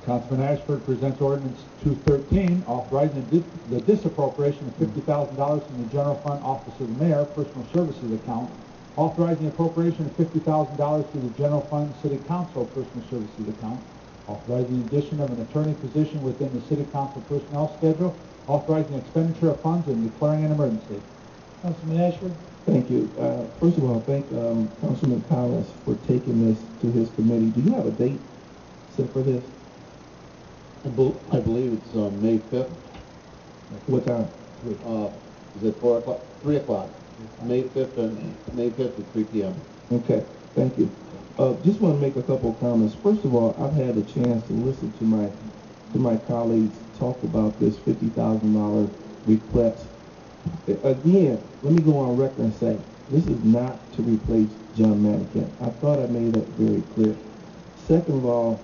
Councilman Ashford presents ordinance 213, authorizing the disappropriation of $50,000 from the general fund office of the mayor personal services account, authorizing the appropriation of $50,000 to the general fund city council personal services account, authorizing the addition of an attorney position within the city council personnel schedule, authorizing expenditure of funds and declaring an emergency. Councilman Ashford. Thank you. First of all, thank Councilman Collins for taking this to his committee. Do you have a date set for this? I believe it's May 5th. What time? Is it 4 o'clock? 3 o'clock. May 5th at 3 p.m. Okay, thank you. Just want to make a couple of comments. First of all, I've had a chance to listen to my colleagues talk about this $50,000 request. Again, let me go on record and say, this is not to replace John Manikin. I thought I made that very clear. Second of all,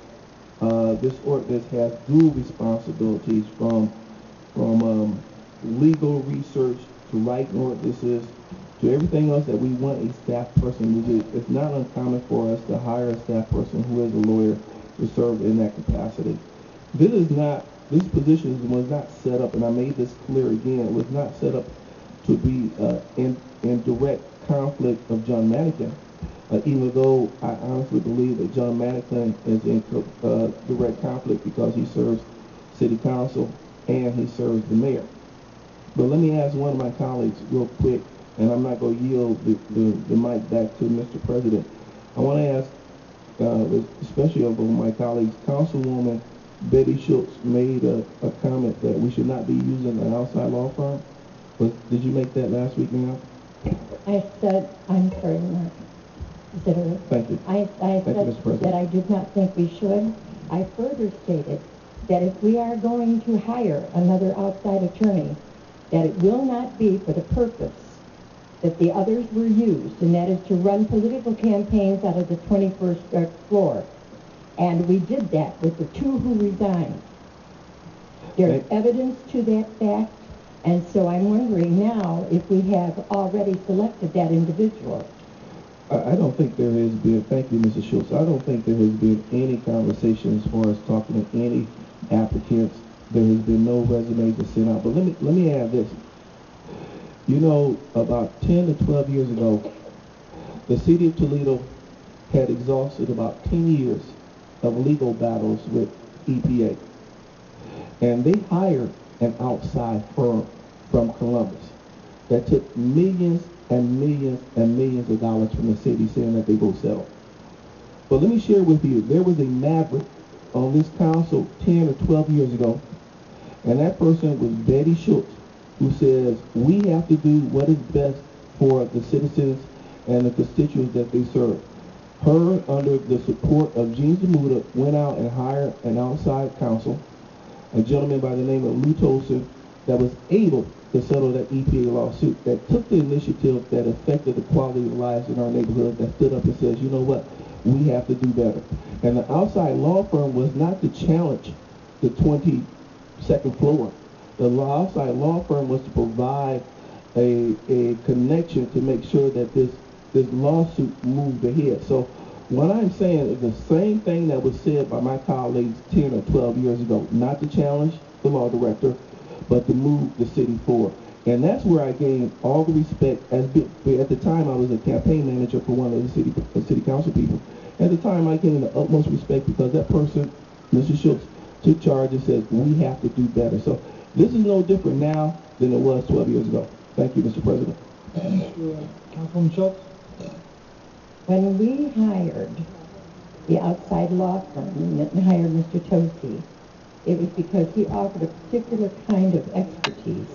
this ordinance has dual responsibilities from legal research to writing ordinances to everything else that we want a staff person to do. It's not uncommon for us to hire a staff person who is a lawyer to serve in that capacity. This position was not set up, and I made this clear again, it was not set up to be in direct conflict of John Manikin, even though I honestly believe that John Manikin is in direct conflict because he serves city council and he serves the mayor. But let me ask one of my colleagues real quick, and I'm not going to yield the mic back to Mr. President. I want to ask, especially of my colleagues, Councilwoman Betty Schultz made a comment that we should not be using an outside law firm. Did you make that last week, ma'am? I said, I'm sorry, Mark. Is it all right? Thank you. I said that I did not think we should. I further stated that if we are going to hire another outside attorney, that it will not be for the purpose that the others were used, and that is to run political campaigns out of the 21st floor. And we did that with the two who resigned. There's evidence to that fact, and so I'm wondering now if we have already selected that individual. I don't think there has been, thank you, Mrs. Schultz, I don't think there has been any conversation as far as talking to any applicants. There has been no resumes to send out. But let me add this. You know, about 10 to 12 years ago, the city of Toledo had exhausted about 10 years of legal battles with EPA. And they hired an outside firm from Columbus that took millions and millions and millions of dollars from the city saying that they go settle. But let me share with you, there was a maverick on this council 10 or 12 years ago, and that person was Betty Schultz, who says we have to do what is best for the citizens and the constituents that they serve. Her, under the support of Gene Zamuda, went out and hired an outside counsel, a gentleman by the name of Lou Tolson, that was able to settle that EPA lawsuit, that took the initiative that affected the quality of lives in our neighborhood, that stood up and says, you know what, we have to do better. And the outside law firm was not to challenge the 22nd floor. The outside law firm was to provide a connection to make sure that this lawsuit moved ahead. So what I'm saying is the same thing that was said by my colleagues 10 or 12 years ago, not to challenge the law director, but to move the city forward. And that's where I gained all the respect. At the time, I was a campaign manager for one of the city council people. At the time, I gained the utmost respect because that person, Mr. Schultz, took charge and said, we have to do better. So this is no different now than it was 12 years ago. Thank you, Mr. President. Thank you, Councilwoman Schultz. When we hired the outside law firm and hired Mr. Tosi, it was because he offered a particular kind of expertise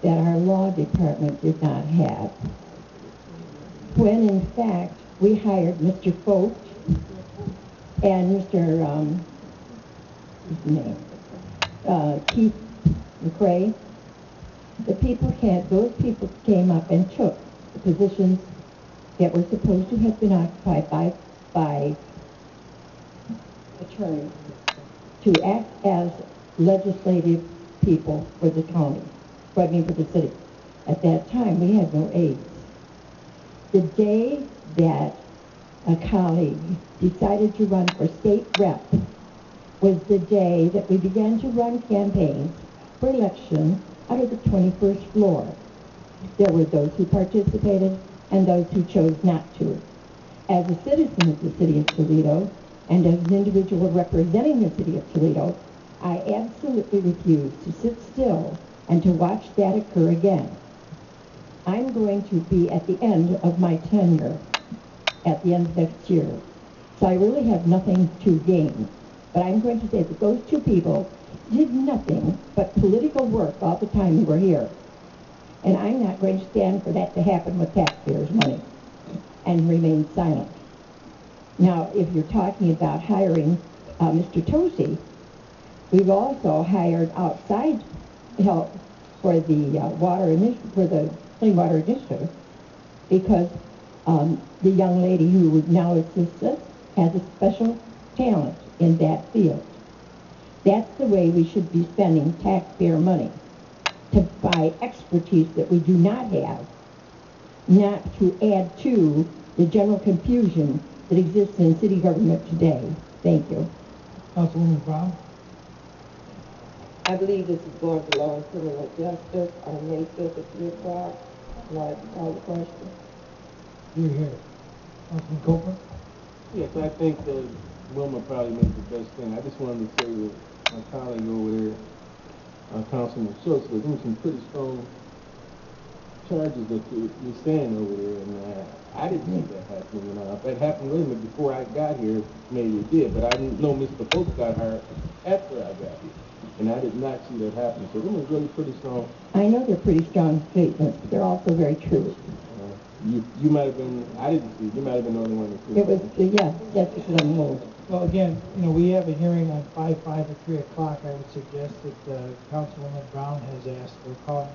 that our law department did not have. When, in fact, we hired Mr. Focht and Mr. Keith McRae, those people came up and took the positions that were supposed to have been occupied by attorneys to act as legislative people for the county, for the city. At that time, we had no aides. The day that a colleague decided to run for state rep was the day that we began to run campaigns for election out of the 21st floor. There were those who participated and those who chose not to. As a citizen of the city of Toledo and as an individual representing the city of Toledo, I absolutely refuse to sit still and to watch that occur again. I'm going to be at the end of my tenure at the end of next year. So I really have nothing to gain. But I'm going to say that those two people did nothing but political work all the time they were here. And I'm not going to stand for that to happen with taxpayers' money and remain silent. Now, if you're talking about hiring Mr. Tosi, we've also hired outside help for the for the Clean Water Initiative, because the young lady who would now assist us has a special talent in that field. That's the way we should be spending taxpayer money, to buy expertise that we do not have, not to add to the general confusion that exists in city government today. Thank you. Councilwoman Brown? I believe this is going to Law and Criminal Justice on May 5th at 3 o'clock. I'd like to call the question. You're here. Councilman Copeland? Yes, I think Wilma probably made the best thing. I just wanted to say that my colleague over there, Councilman Schultz, was doing some pretty strong charges that you're saying over there, and I didn't see that happening. If that happened with me before I got here, maybe it did, but I didn't know Mr. Folks got hired after I got here, and I did not see that happen. So them was really pretty strong. I know they're pretty strong statements, but they're also very true. You might have been, I didn't see, you might have been the only one that see It was, yes, that's what I'm told. Well, again, we have a hearing on 5/5 at 3 o'clock. I would suggest that Councilwoman Brown has asked for calling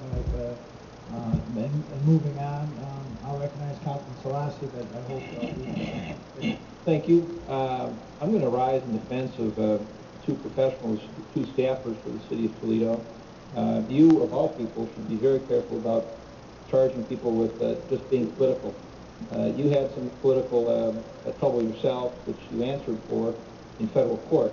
and moving on. I'll recognize Councilman Salassi, but I hope we Thank you. I'm going to rise in defense of two professionals, two staffers for the city of Toledo. You, of all people, should be very careful about charging people with just being political. You had some political trouble yourself, which you answered for in federal court.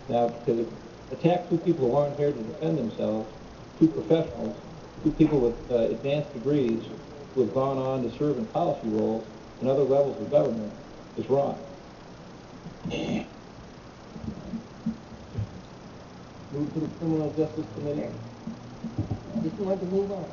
Now, to attack two people who aren't here to defend themselves, two professionals, two people with advanced degrees who have gone on to serve in policy roles in other levels of government, is wrong. Move to the Criminal Justice Committee. Just wanted to move on.